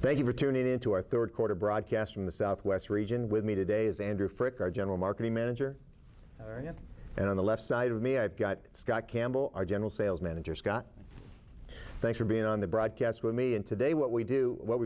Thank you for tuning in to our third quarter broadcast from the Southwest region. With me today is Andrew Frick, our General Marketing Manager. How are you? And on the left side of me, I've got Scott Campbell, our General Sales Manager. Scott? Thanks for being on the broadcast with me. And today what we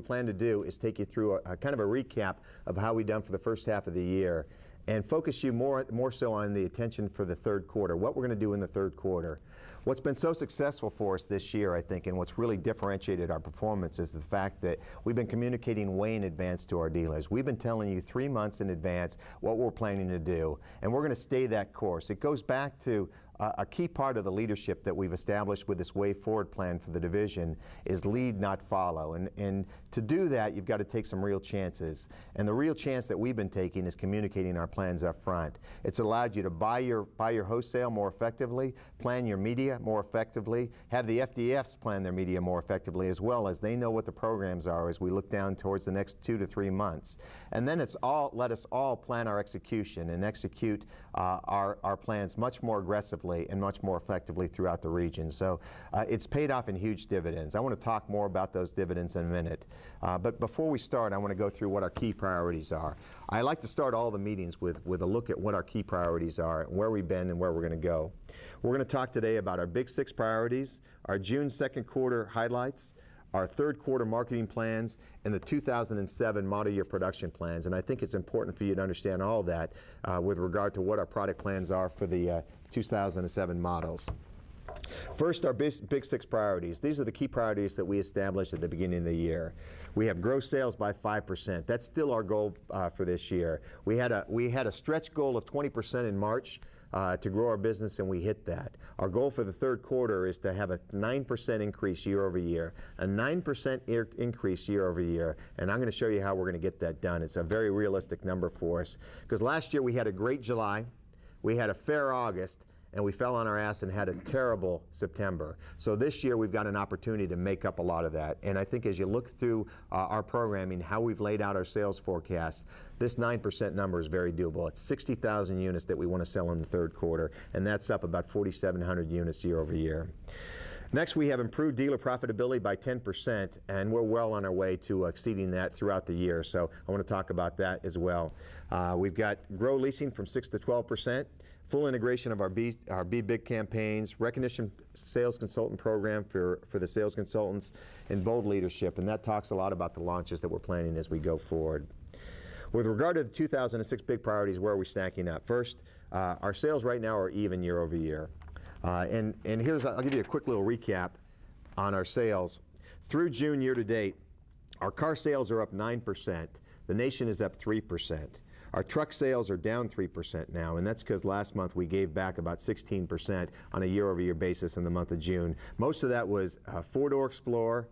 plan to do is take you through a kind of a recap of how we've done for the first half of the year and focus you more so on the attention for the third quarter, what we're going to do in the third quarter. What's been so successful for us this year, I think, and what's really differentiated our performance is the fact that we've been communicating way in advance to our dealers. We've been telling you 3 months in advance what we're planning to do, and we're going to stay that course. It goes back to a key part of the leadership that we've established with this Way Forward plan for the division is lead, not follow. And to do that, you've got to take some real chances. And the real chance that we've been taking is communicating our plans up front. It's allowed you to buy your wholesale more effectively, plan your media more effectively, have the FDFs plan their media more effectively, as well as they know what the programs are as we look down towards the next 2 to 3 months. And then let us all plan our execution and execute our plans much more aggressively and much more effectively throughout the region. So it's paid off in huge dividends. I want to talk more about those dividends in a minute. But before we start, I want to go through what our key priorities are. I like to start all the meetings with a look at what our key priorities are, where we've been and where we're going to go. We're going to talk today about our big 6 priorities, our June second quarter highlights, our third quarter marketing plans, and the 2007 model year production plans. And I think it's important for you to understand all that with regard to what our product plans are for the 2007 models. First, our big 6 priorities. These are the key priorities that we established at the beginning of the year. We have gross sales by 5%. That's still our goal for this year. We had a stretch goal of 20% in March to grow our business, and we hit that. Our goal for the third quarter is to have a 9% increase year over year, a 9% increase year over year, and I'm going to show you how we're going to get that done. It's a very realistic number for us, because last year we had a great July, we had a fair August, and we fell on our ass and had a terrible September. So this year we've got an opportunity to make up a lot of that. And I think as you look through our programming, how we've laid out our sales forecast, this 9% number is very doable. It's 60,000 units that we want to sell in the third quarter, and that's up about 4,700 units year over year. Next, we have improved dealer profitability by 10%, and we're well on our way to exceeding that throughout the year. So I want to talk about that as well. We've got grow leasing from 6 to 12%. Full integration of our Be Big campaigns, recognition sales consultant program for the sales consultants, and bold leadership. And that talks a lot about the launches that we're planning as we go forward. With regard to the 2006 big priorities, where are we stacking up? First, our sales right now are even year over year. And I'll give you a quick little recap on our sales. Through June year to date, our car sales are up 9%. The nation is up 3%. Our truck sales are down 3% now, and that's because last month we gave back about 16% on a year-over-year basis in the month of June. Most of that was 4-door Explorer,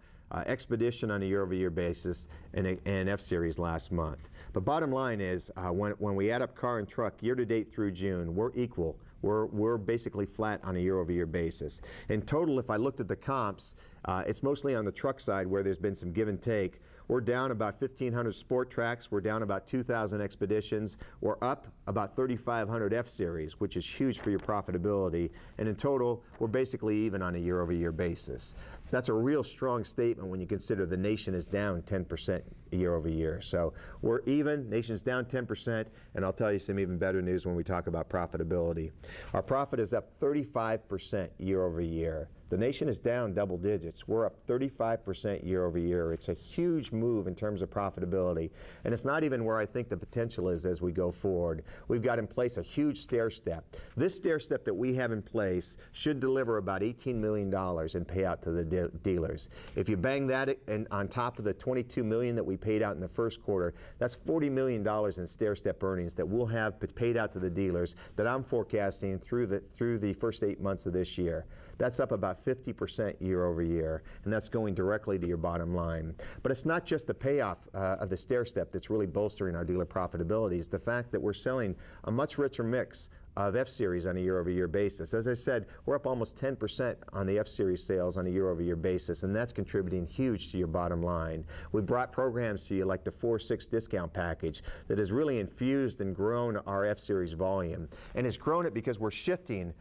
Expedition on a year-over-year basis, and F-Series last month. But bottom line is, when we add up car and truck year-to-date through June, we're equal. We're basically flat on a year-over-year basis. In total, if I looked at the comps, it's mostly on the truck side where there's been some give and take. We're down about 1,500 Sport Tracks. We're down about 2,000 Expeditions. We're up about 3,500 F-Series, which is huge for your profitability. And in total, we're basically even on a year-over-year basis. That's a real strong statement when you consider the nation is down 10% year over year. So we're even, nation's down 10%, and I'll tell you some even better news when we talk about profitability. Our profit is up 35% year over year. The nation is down double digits. We're up 35% year over year. It's a huge move in terms of profitability, and it's not even where I think the potential is as we go forward. We've got in place a huge stair step. This stair step that we have in place should deliver about $18 million in payout to the dealers. If you bang that on top of the $22 million that we paid out in the first quarter, that's $40 million in stair step earnings that we'll have paid out to the dealers that I'm forecasting through the first 8 months of this year. That's up about 50% year over year, and that's going directly to your bottom line. But it's not just the payoff of the stair step that's really bolstering our dealer profitability. It's the fact that we're selling a much richer mix of F-Series on a year-over-year basis. As I said, we're up almost 10% on the F-Series sales on a year-over-year basis, and that's contributing huge to your bottom line. We brought programs to you like the 4-6 discount package that has really infused and grown our F-Series volume, and it's grown it because we're shifting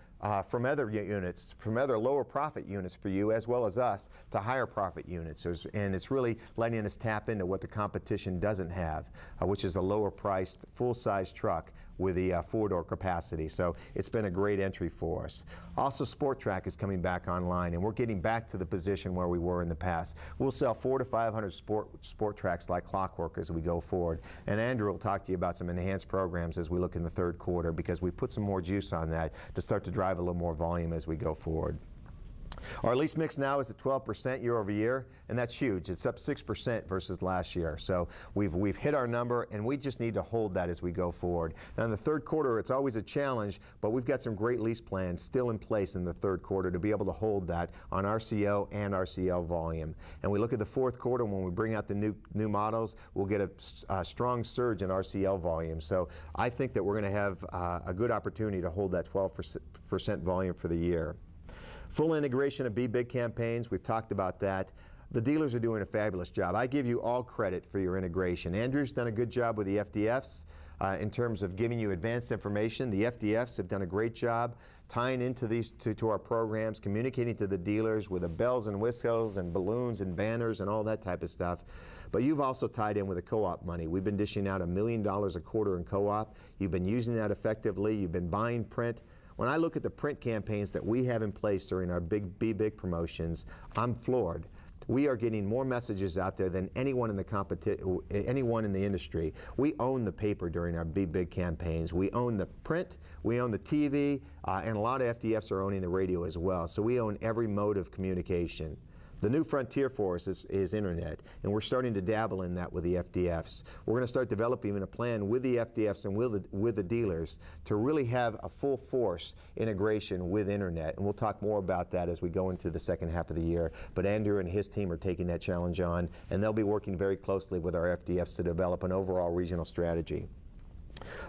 from other units, from other lower profit units for you as well as us to higher profit units. And it's really letting us tap into what the competition doesn't have, which is a lower priced full-size truck with the 4-door capacity. So it's been a great entry for us. Also, Sport Track is coming back online, and we're getting back to the position where we were in the past. We'll sell 400 to 500 Sport Tracks like clockwork as we go forward. And Andrew will talk to you about some enhanced programs as we look in the third quarter, because we put some more juice on that to start to drive a little more volume as we go forward. Our lease mix now is at 12% year over year, and that's huge. It's up 6% versus last year. So we've hit our number, and we just need to hold that as we go forward. Now in the third quarter, it's always a challenge, but we've got some great lease plans still in place in the third quarter to be able to hold that on RCO and RCL volume. And we look at the fourth quarter, when we bring out the new models, we'll get a strong surge in RCL volume. So I think that we're going to have a good opportunity to hold that 12% volume for the year. Full integration of Be Big campaigns, we've talked about that. The dealers are doing a fabulous job. I give you all credit for your integration. Andrew's done a good job with the FDFs in terms of giving you advanced information. The FDFs have done a great job tying into these to our programs, communicating to the dealers with the bells and whistles and balloons and banners and all that type of stuff. But you've also tied in with the co-op money. We've been dishing out $1 million a quarter in co-op. You've been using that effectively. You've been buying print. When I look at the print campaigns that we have in place during our Be Big promotions, I'm floored. We are getting more messages out there than anyone in the industry. We own the paper during our Be Big campaigns. We own the print, we own the TV, and a lot of FDFs are owning the radio as well. So we own every mode of communication. The new frontier for us is internet, and we're starting to dabble in that with the FDFs. We're going to start developing a plan with the FDFs and with the dealers to really have a full force integration with internet, and we'll talk more about that as we go into the second half of the year. But Andrew and his team are taking that challenge on, and they'll be working very closely with our FDFs to develop an overall regional strategy.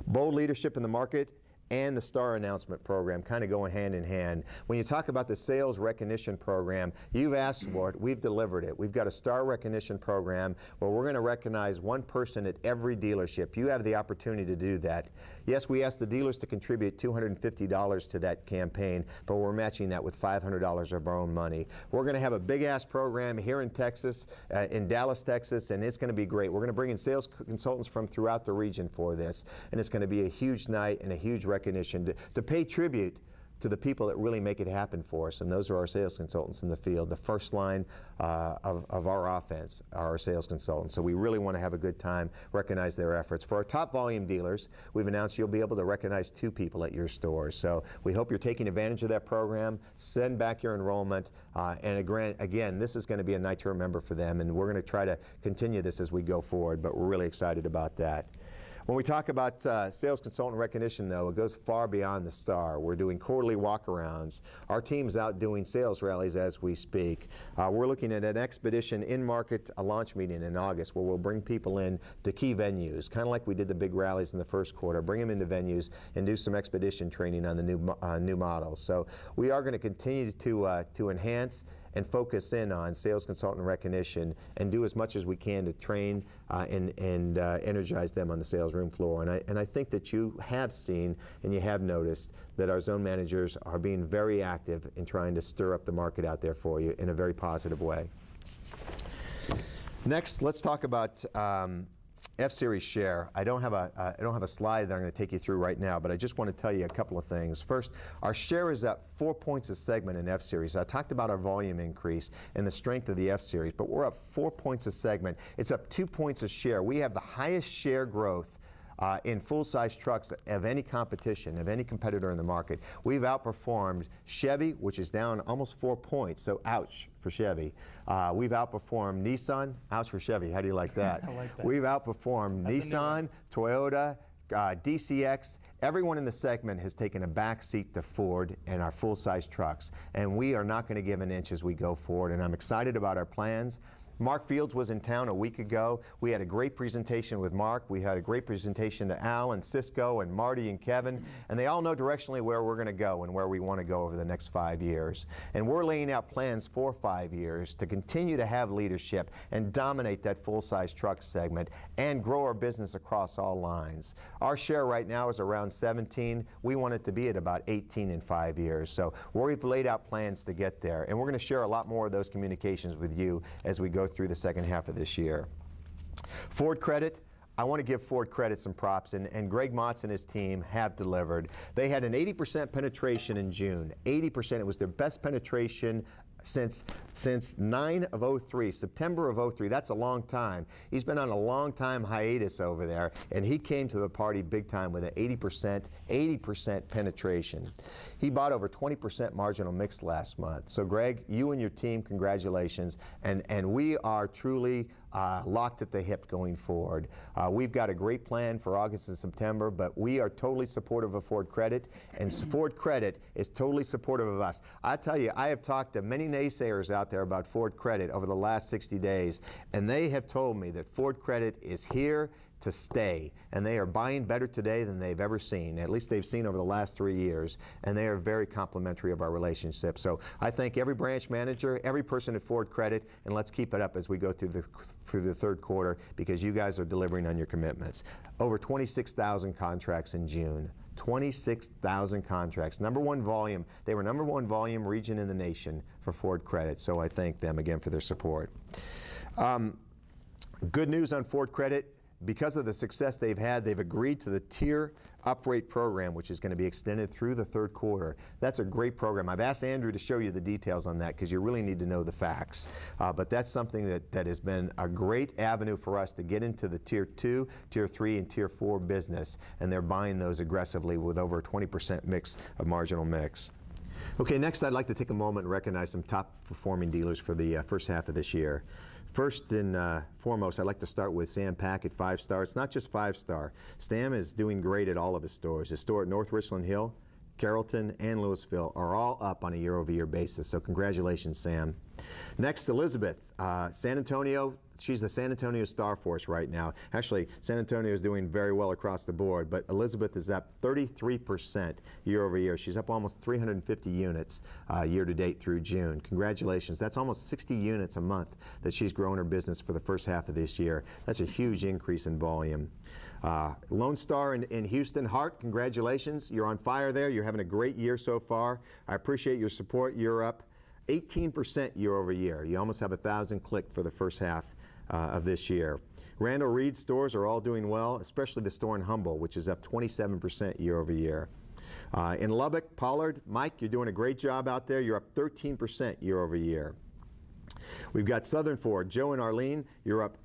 Bold leadership in the market and the STAR announcement program kind of going hand in hand. When you talk about the sales recognition program, you've asked for it, we've delivered it. We've got a STAR recognition program where we're going to recognize one person at every dealership. You have the opportunity to do that. Yes, we asked the dealers to contribute $250 to that campaign, but we're matching that with $500 of our own money. We're going to have a big-ass program here in Texas, in Dallas, Texas, and it's going to be great. We're going to bring in sales consultants from throughout the region for this, and it's going to be a huge night and a huge recognition to pay tribute to the people that really make it happen for us, and those are our sales consultants in the field. The first line of our offense are our sales consultants. So we really want to have a good time, recognize their efforts. For our top volume dealers, we've announced you'll be able to recognize 2 people at your stores. So we hope you're taking advantage of that program. Send back your enrollment, and again, this is going to be a night to remember for them, and we're going to try to continue this as we go forward, but we're really excited about that. When we talk about sales consultant recognition, though, it goes far beyond the STAR. We're doing quarterly walkarounds. Our team's out doing sales rallies as we speak. We're looking at an Expedition in-market launch meeting in August where we'll bring people in to key venues, kind of like we did the big rallies in the first quarter, bring them into venues and do some Expedition training on the new models. So we are going to continue to enhance and focus in on sales consultant recognition and do as much as we can to train and energize them on the sales room floor. And I think that you have seen and you have noticed that our zone managers are being very active in trying to stir up the market out there for you in a very positive way. Next, let's talk about F-Series share. I don't have a slide that I'm going to take you through right now, but I just want to tell you a couple of things. First, our share is up 4 points a segment in F-Series. I talked about our volume increase and the strength of the F-Series, but we're up 4 points a segment. It's up 2 points a share. We have the highest share growth in full-size trucks of any competition, of any competitor in the market. We've outperformed Chevy, which is down almost 4 points, so ouch for Chevy. We've outperformed Nissan, ouch for Chevy. How do you like that? I like that. We've outperformed Nissan, Toyota, DCX. Everyone in the segment has taken a back seat to Ford and our full-size trucks, and we are not going to give an inch as we go forward, and I'm excited about our plans. Mark Fields was in town a week ago. We had a great presentation with Mark. We had a great presentation to Al and Cisco and Marty and Kevin, and they all know directionally where we're going to go and where we want to go over the next 5 years. And we're laying out plans for 5 years to continue to have leadership and dominate that full-size truck segment and grow our business across all lines. Our share right now is around 17. We want it to be at about 18 in 5 years. So we've laid out plans to get there, and we're going to share a lot more of those communications with you as we go through the second half of this year. Ford Credit. I want to give Ford Credit some props, and Greg Motz and his team have delivered. They had an 80% penetration in June. 80%. It was their best penetration since 9 of 03, September of 03. That's a long time. He's been on a long time hiatus over there, and he came to the party big time with an 80% penetration. He bought over 20% marginal mix last month. So Greg, you and your team, congratulations, and we are truly locked at the hip going forward. We've got a great plan for August and September, but we are totally supportive of Ford Credit, and Ford Credit is totally supportive of us. I tell you, I have talked to many naysayers out there about Ford Credit over the last 60 days, and they have told me that Ford Credit is here to stay, and they are buying better today than they've ever seen. At least they've seen over the last 3 years, and they are very complimentary of our relationship. So I thank every branch manager, every person at Ford Credit, and let's keep it up as we go through the third quarter, because you guys are delivering on your commitments. Over 26,000 contracts in June. 26,000 contracts. Number one volume. They were number one volume region in the nation for Ford Credit, so I thank them again for their support. Good news on Ford Credit. Because of the success they've had, they've agreed to the tier uprate program, which is going to be extended through the third quarter. That's a great program. I've asked Andrew to show you the details on that because you really need to know the facts. But that's something that has been a great avenue for us to get into the tier 2, tier 3, and tier 4 business, and they're buying those aggressively with over a 20% mix of marginal mix. Okay, next I'd like to take a moment and recognize some top performing dealers for the first half of this year. First and foremost, I'd like to start with Sam Pack at 5-star. It's not just 5-star. Sam is doing great at all of his stores. His store at North Richland Hill, Carrollton, and Louisville are all up on a year-over-year basis, so congratulations, Sam. Next, Elizabeth, San Antonio. She's the San Antonio Star Force right now. Actually, San Antonio is doing very well across the board, but Elizabeth is up 33% year over year. She's up almost 350 units year to date through June. Congratulations. That's almost 60 units a month that she's grown her business for the first half of this year. That's a huge increase in volume. Lone Star in Houston, Hart, congratulations. You're on fire there. You're having a great year so far. I appreciate your support. You're up 18% year over year. You almost have 1,000 clicked for the first half of this year. Randall Reed stores are all doing well, especially the store in Humble, which is up 27% year over year. In Lubbock, Pollard, Mike, you're doing a great job out there. You're up 13% year over year. We've got Southern Ford, Joe and Arlene, you're up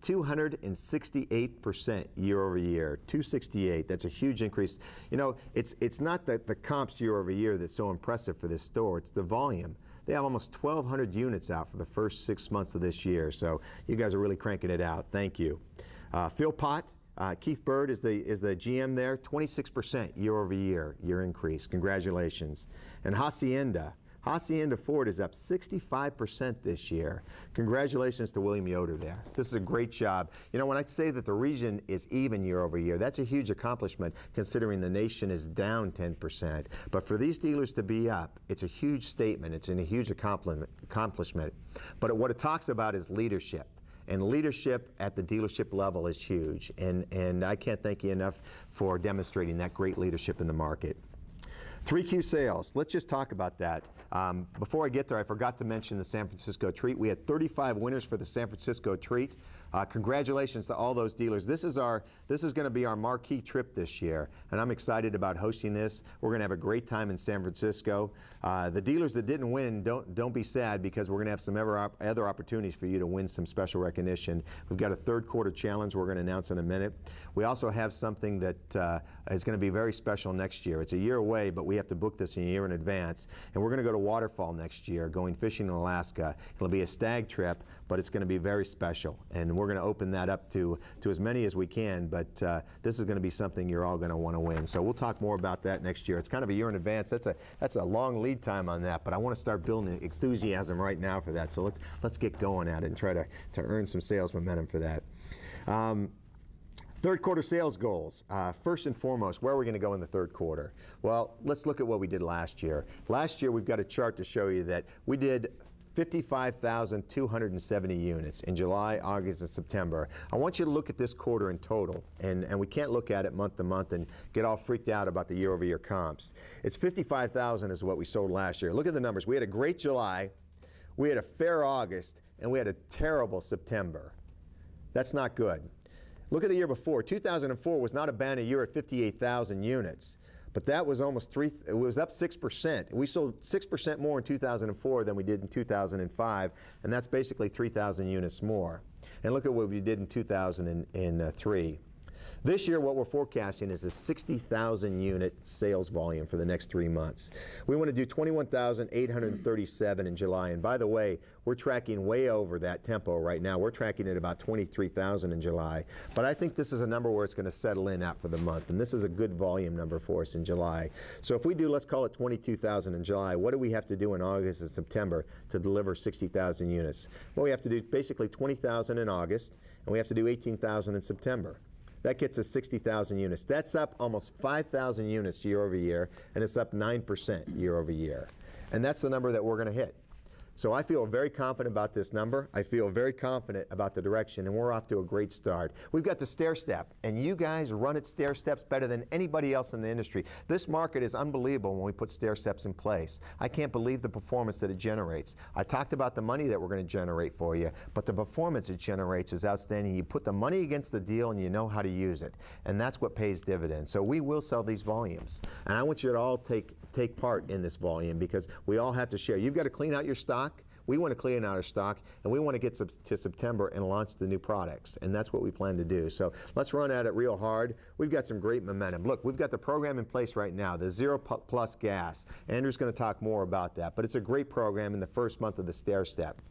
268% year over year. 268, that's a huge increase. You know, it's not that the comps year over year that's so impressive for this store, it's the volume. They have almost 1,200 units out for the first 6 months of this year, so you guys are really cranking it out. Thank you. Phil Pott, Keith Bird is the GM there. 26% year over year increase. Congratulations. And Hacienda Ford is up 65% this year. Congratulations to William Yoder there. This is a great job. You know, when I say that the region is even year over year, that's a huge accomplishment considering the nation is down 10%. But for these dealers to be up, it's a huge statement. It's a huge accomplishment. But what it talks about is leadership. And leadership at the dealership level is huge. And I can't thank you enough for demonstrating that great leadership in the market. 3Q sales, let's just talk about that. Before I get there, I forgot to mention the San Francisco Treat. We had 35 winners for the San Francisco Treat. Congratulations to all those dealers. This is going to be our marquee trip this year, and I'm excited about hosting this. We're going to have a great time in San Francisco. The dealers that didn't win, don't be sad, because we're going to have some other opportunities for you to win some special recognition. We've got a third quarter challenge we're going to announce in a minute. We also have something that is going to be very special next year. It's a year away, but we have to book this a year in advance, and we're going to go to Waterfall next year, going fishing in Alaska. It'll be a stag trip, but it's going to be very special, and we're going to open that up to as many as we can, but this is going to be something you're all going to want to win. So we'll talk more about that next year. It's kind of a year in advance. That's a long lead time on that, but I want to start building enthusiasm right now for that. So let's get going at it and try to earn some sales momentum for that. Third quarter sales goals. First and foremost, where are we going to go in the third quarter? Well, let's look at what we did last year. Last year, we've got a chart to show you that we did 55,270 units in July, August, and September. I want you to look at this quarter in total, and we can't look at it month to month and get all freaked out about the year-over-year comps. It's 55,000 is what we sold last year. Look at the numbers. We had a great July, we had a fair August, and we had a terrible September. That's not good. Look at the year before. 2004 was not a bad year at 58,000 units, but that was almost it was up 6%. We sold 6% more in 2004 than we did in 2005, and that's basically 3,000 units more. And look at what we did in 2003. This year, what we're forecasting is a 60,000 unit sales volume for the next 3 months. We want to do 21,837 in July. And by the way, we're tracking way over that tempo right now. We're tracking at about 23,000 in July. But I think this is a number where it's going to settle in at for the month. And this is a good volume number for us in July. So if we do, let's call it 22,000 in July, what do we have to do in August and September to deliver 60,000 units? Well, we have to do basically 20,000 in August, and we have to do 18,000 in September. That gets us 60,000 units. That's up almost 5,000 units year over year, and it's up 9% year over year. And that's the number that we're going to hit. So I feel very confident about this number. I feel very confident about the direction, and we're off to a great start. We've got the stair step, and you guys run at stair steps better than anybody else in the industry. This market is unbelievable when we put stair steps in place. I can't believe the performance that it generates. I talked about the money that we're going to generate for you, but the performance it generates is outstanding. You put the money against the deal, and you know how to use it, and that's what pays dividends. So we will sell these volumes, and I want you to all take part in this volume because we all have to share. You've got to clean out your stock. We want to clean out our stock, and we want to get to September and launch the new products, and that's what we plan to do. So let's run at it real hard. We've got some great momentum. Look, we've got the program in place right now, the Zero Plus Gas. Andrew's going to talk more about that, but it's a great program in the first month of the stair step.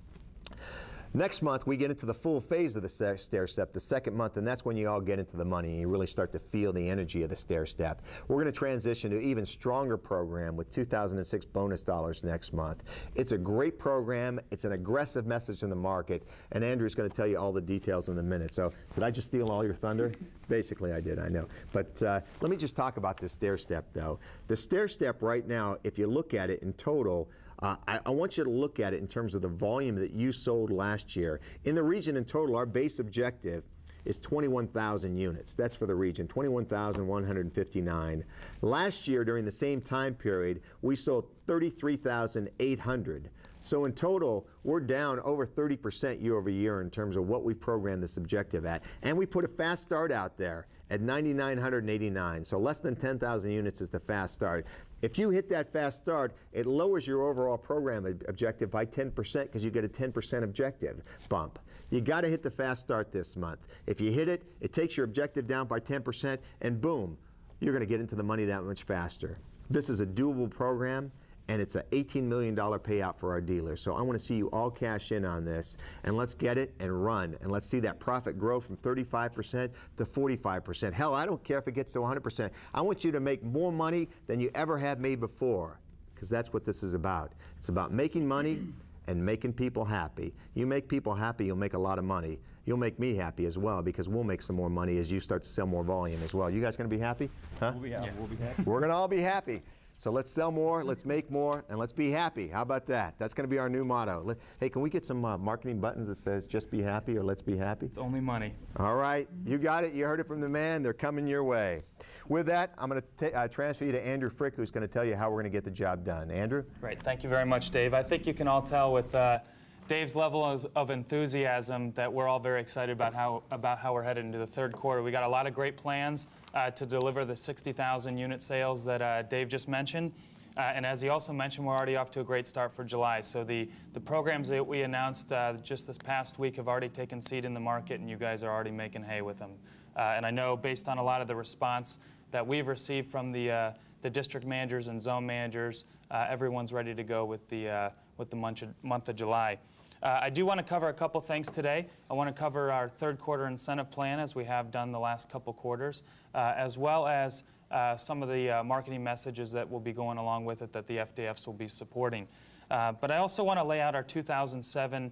Next month, we get into the full phase of the stair step, the second month, and that's when you all get into the money and you really start to feel the energy of the stair step. We're going to transition to an even stronger program with 2006 bonus dollars next month. It's a great program. It's an aggressive message in the market, and Andrew's going to tell you all the details in a minute. So did I just steal all your thunder? Basically, I did, I know. But let me just talk about this stair step, though. The stair step right now, if you look at it in total, I want you to look at it in terms of the volume that you sold last year. In the region in total, our base objective is 21,000 units. That's for the region, 21,159. Last year, during the same time period, we sold 33,800. So in total, we're down over 30% year over year in terms of what we programmed this objective at. And we put a fast start out there at 9,989. So less than 10,000 units is the fast start. If you hit that fast start, it lowers your overall program objective by 10% because you get a 10% objective bump. You got to hit the fast start this month. If you hit it, it takes your objective down by 10%, and boom, you're going to get into the money that much faster. This is a doable program, and it's an $18 million payout for our dealers. So I want to see you all cash in on this, and let's get it and run, and let's see that profit grow from 35% to 45%. Hell, I don't care if it gets to 100%. I want you to make more money than you ever have made before, because that's what this is about. It's about making money and making people happy. You make people happy, you'll make a lot of money. You'll make me happy as well, because we'll make some more money as you start to sell more volume as well. You guys going to be happy? Huh? We'll be happy. Yeah. We'll be happy. We're going to all be happy. So let's sell more, let's make more, and let's be happy. How about that? That's going to be our new motto. Hey, can we get some marketing buttons that says just be happy or let's be happy? It's only money. All right. You got it. You heard it from the man. They're coming your way. With that, I'm going to transfer you to Andrew Frick, who's going to tell you how we're going to get the job done. Andrew? Great. Thank you very much, Dave. I think you can all tell with Dave's level of enthusiasm that we're all very excited about how we're headed into the third quarter. We got a lot of great plans to deliver the 60,000 unit sales that Dave just mentioned. And as he also mentioned, we're already off to a great start for July. So the programs that we announced just this past week have already taken seed in the market, and you guys are already making hay with them. And I know based on a lot of the response that we've received from the district managers and zone managers, everyone's ready to go with the month of July. I do want to cover a couple things today. I want to cover our third quarter incentive plan, as we have done the last couple quarters, as well as some of the marketing messages that will be going along with it that the FDFs will be supporting. But I also want to lay out our 2007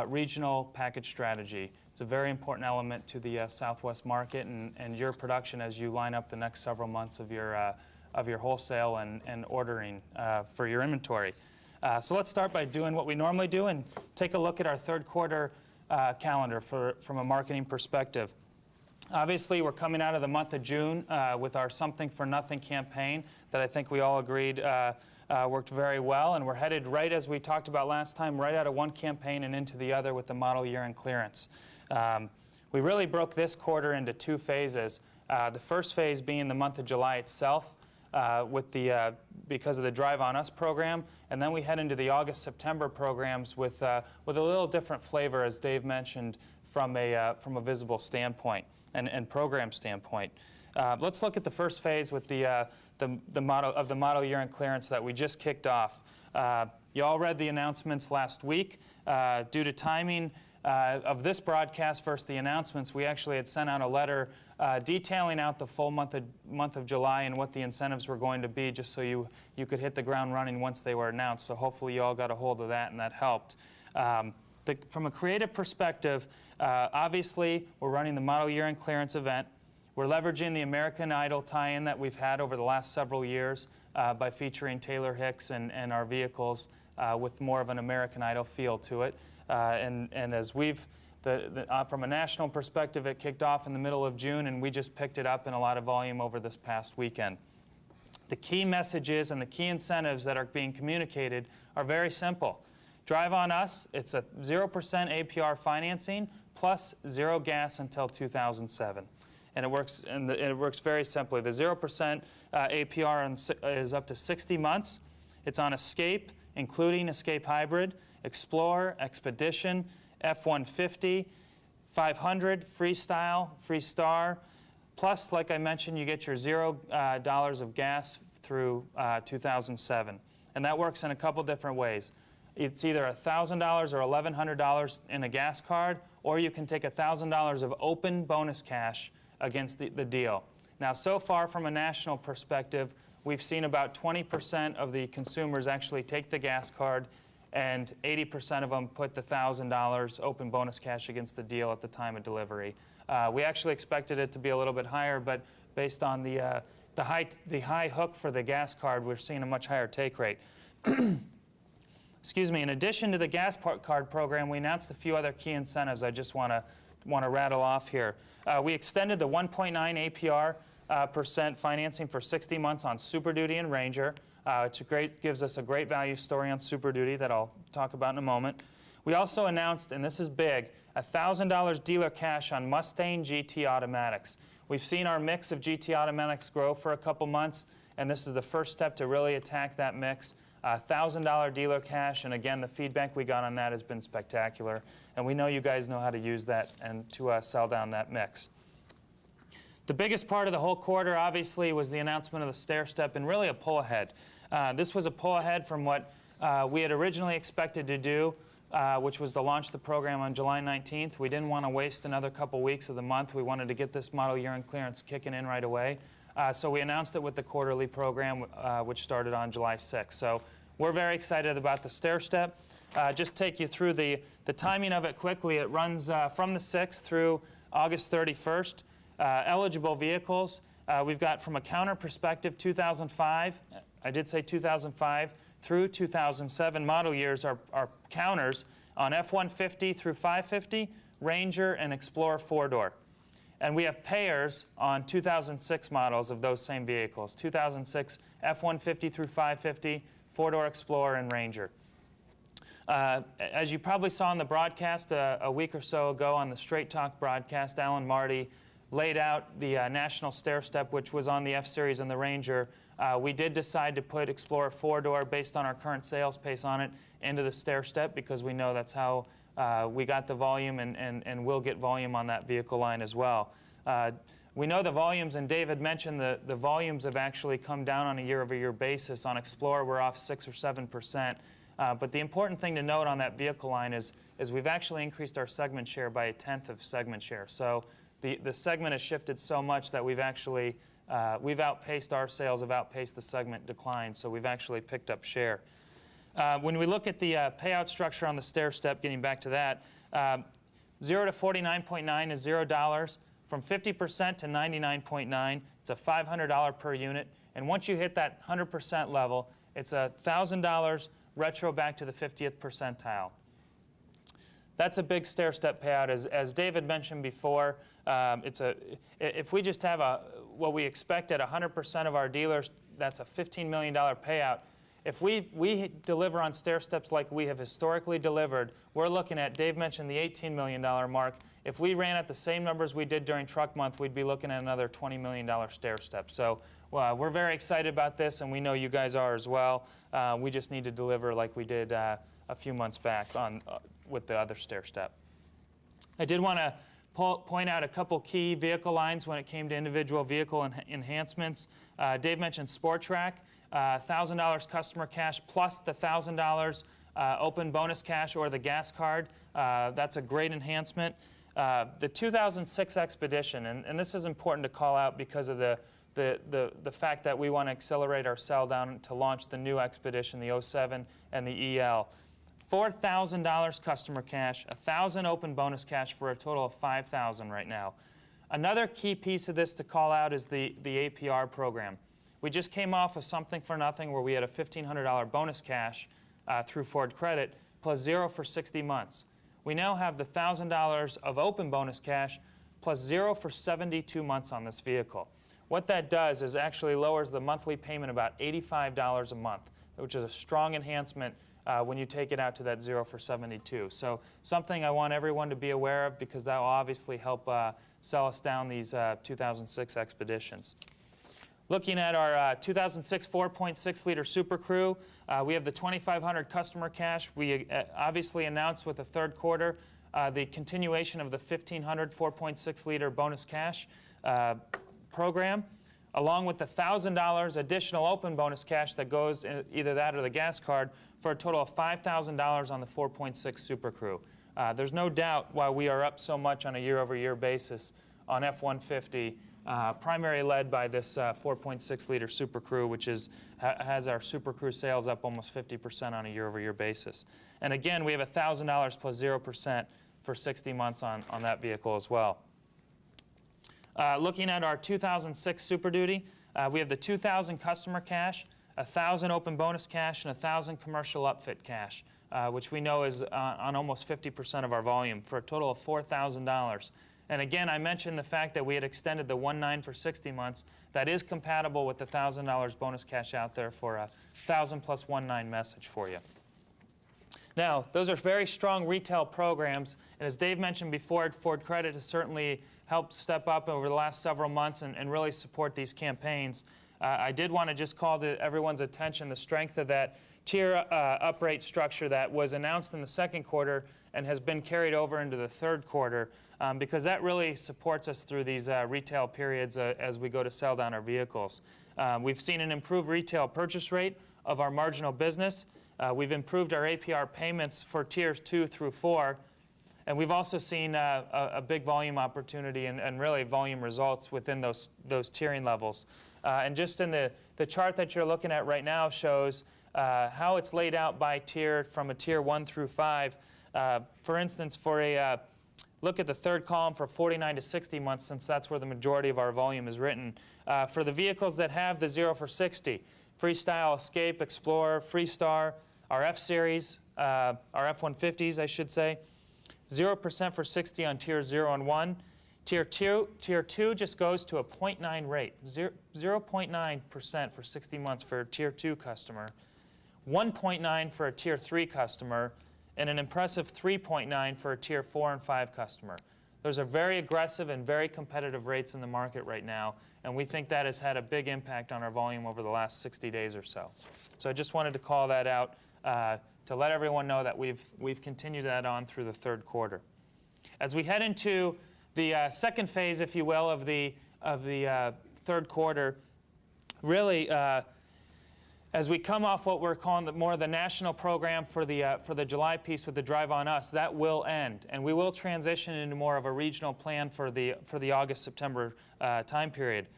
regional package strategy. It's a very important element to the Southwest market and your production as you line up the next several months of your wholesale and ordering for your inventory. So let's start by doing what we normally do and take a look at our third quarter calendar from a marketing perspective. Obviously, we're coming out of the month of June with our Something for Nothing campaign that I think we all agreed worked very well, and we're headed right, as we talked about last time, right out of one campaign and into the other with the model year-end clearance. We really broke this quarter into two phases. The first phase being the month of July itself, because of the Drive On Us program, and then we head into the August-September programs with a little different flavor, as Dave mentioned, from a visible standpoint and program standpoint. Let's look at the first phase with the model year-end clearance that we just kicked off. You all read the announcements last week. Due to timing of this broadcast versus the announcements, we actually had sent out a letter detailing out the full month of July and what the incentives were going to be, just so you could hit the ground running once they were announced. So hopefully you all got a hold of that and that helped. From a creative perspective, obviously we're running the model year-end clearance event. We're leveraging the American Idol tie-in that we've had over the last several years by featuring Taylor Hicks and our vehicles with more of an American Idol feel to it. And as from a national perspective, it kicked off in the middle of June, and we just picked it up in a lot of volume over this past weekend. The key messages and the key incentives that are being communicated are very simple. Drive On Us, it's a 0% APR financing plus zero gas until 2007. And it works very simply. The 0% APR is up to 60 months. It's on Escape, including Escape Hybrid, Explorer, Expedition, F-150, 500, Freestyle, Freestar. Plus, like I mentioned, you get your $0 of gas through 2007. And that works in a couple different ways. It's either $1,000 or $1,100 in a gas card, or you can take $1,000 of open bonus cash against the deal. Now, so far from a national perspective, we've seen about 20% of the consumers actually take the gas card, and 80% of them put the $1,000 open bonus cash against the deal at the time of delivery. We actually expected it to be a little bit higher, but based on the high hook for the gas card, we're seeing a much higher take rate. Excuse me. In addition to the gas card program, we announced a few other key incentives I just want to rattle off here. We extended the 1.9 APR percent financing for 60 months on Super Duty and Ranger, which gives us a great value story on Super Duty that I'll talk about in a moment. We also announced, and this is big, $1,000 dealer cash on Mustang GT automatics. We've seen our mix of GT automatics grow for a couple months, and this is the first step to really attack that mix. $1,000 dealer cash, and again, the feedback we got on that has been spectacular. And we know you guys know how to use that and to sell down that mix. The biggest part of the whole quarter, obviously, was the announcement of the stair step and really a pull ahead. This was a pull ahead from what we had originally expected to do, which was to launch the program on July 19th. We didn't want to waste another couple weeks of the month. We wanted to get this model year-end clearance kicking in right away. So we announced it with the quarterly program, which started on July 6th. So we're very excited about the stair step. Just take you through the timing of it quickly. It runs from the 6th through August 31st. Eligible vehicles, we've got from a counter perspective 2005, I did say 2005, through 2007 model years are counters on F-150 through 550, Ranger, and Explorer 4-door. And we have payers on 2006 models of those same vehicles, 2006 F-150 through 550, 4-door Explorer, and Ranger. As you probably saw in the broadcast a week or so ago on the Straight Talk broadcast, Alan Marty laid out the national stair step, which was on the F-Series and the Ranger. We did decide to put Explorer 4-door, based on our current sales pace on it, into the stair step because we know that's how we got the volume and will get volume on that vehicle line as well. We know the volumes, and Dave had mentioned the volumes have actually come down on a year-over-year basis. On Explorer, we're off 6 or 7%. But the important thing to note on that vehicle line is we've actually increased our segment share by 1/10 of segment share. So the segment has shifted so much that we've actually we've outpaced our sales, have outpaced the segment decline, so we've actually picked up share. When we look at the payout structure on the stair step, getting back to that, 0 to 49.9 is $0. From 50% to 99.9, it's a $500 per unit. And once you hit that 100% level, it's $1,000 retro back to the 50th percentile. That's a big stair-step payout. As David mentioned before, if we just have what we expect at 100% of our dealers, that's a $15 million payout. If we deliver on stair steps like we have historically delivered, we're looking at, Dave mentioned the $18 million mark. If we ran at the same numbers we did during truck month, we'd be looking at another $20 million stair step. So we're very excited about this, and we know you guys are as well. We just need to deliver like we did a few months back with the other stair step. I did want to point out a couple key vehicle lines when it came to individual vehicle enhancements. Dave mentioned Sport Track. $1,000 customer cash plus the $1,000 open bonus cash or the gas card. That's a great enhancement. The 2006 Expedition, and this is important to call out because of the fact that we want to accelerate our sell down to launch the new Expedition, the 07 and the EL. $4,000 customer cash, $1,000 open bonus cash for a total of $5,000 right now. Another key piece of this to call out is the APR program. We just came off of Something for Nothing where we had a $1,500 bonus cash through Ford Credit plus 0 for 60 months. We now have the $1,000 of open bonus cash plus 0 for 72 months on this vehicle. What that does is actually lowers the monthly payment about $85 a month, which is a strong enhancement when you take it out to that 0 for 72. So something I want everyone to be aware of because that will obviously help sell us down these 2006 Expeditions. Looking at our 2006 4.6 liter Super Crew, we have the 2,500 customer cash. We obviously announced with the third quarter the continuation of the 1,500 4.6 liter bonus cash program, along with the $1,000 additional open bonus cash that goes in either that or the gas card for a total of $5,000 on the 4.6 Super Crew. There's no doubt why we are up so much on a year-over-year basis on F-150. Primarily led by this 4.6 liter Super Crew, which has our Super Crew sales up almost 50% on a year-over-year basis. And again, we have $1,000 plus 0% for 60 months on that vehicle as well. Looking at our 2006 Super Duty, we have the 2,000 customer cash, 1,000 open bonus cash, and 1,000 commercial upfit cash, which we know is on almost 50% of our volume for a total of $4,000. And again, I mentioned the fact that we had extended the 1.9 for 60 months. That is compatible with the $1,000 bonus cash out there for a 1,000 plus 1.9 message for you. Now, those are very strong retail programs, and as Dave mentioned before, Ford Credit has certainly helped step up over the last several months and really support these campaigns. I did want to just call to everyone's attention the strength of that tier uprate structure that was announced in the second quarter and has been carried over into the third quarter because that really supports us through these retail periods as we go to sell down our vehicles. We've seen an improved retail purchase rate of our marginal business. We've improved our APR payments for tiers 2 through 4. And we've also seen a big volume opportunity and really volume results within those tiering levels. And just in the chart that you're looking at right now shows how it's laid out by tier from a tier 1 through 5. For instance, for a look at the third column for 49 to 60 months, since that's where the majority of our volume is written. For the vehicles that have the 0 for 60, Freestyle, Escape, Explorer, Freestar, our F-Series, our F-150s, I should say, 0% for 60 on tier 0 and 1. Tier 2 just goes to a 0.9 rate, 0.9% for 60 months for a tier 2 customer, 1.9 for a tier 3 customer, and an impressive 3.9 for a tier 4 and 5 customer. Those are very aggressive and very competitive rates in the market right now, and we think that has had a big impact on our volume over the last 60 days or so. So I just wanted to call that out to let everyone know that we've continued that on through the third quarter. As we head into the second phase, if you will, of the third quarter, really As we come off what we're calling more of the national program for the July piece with the Drive On Us, that will end, and we will transition into more of a regional plan for the August-September time period.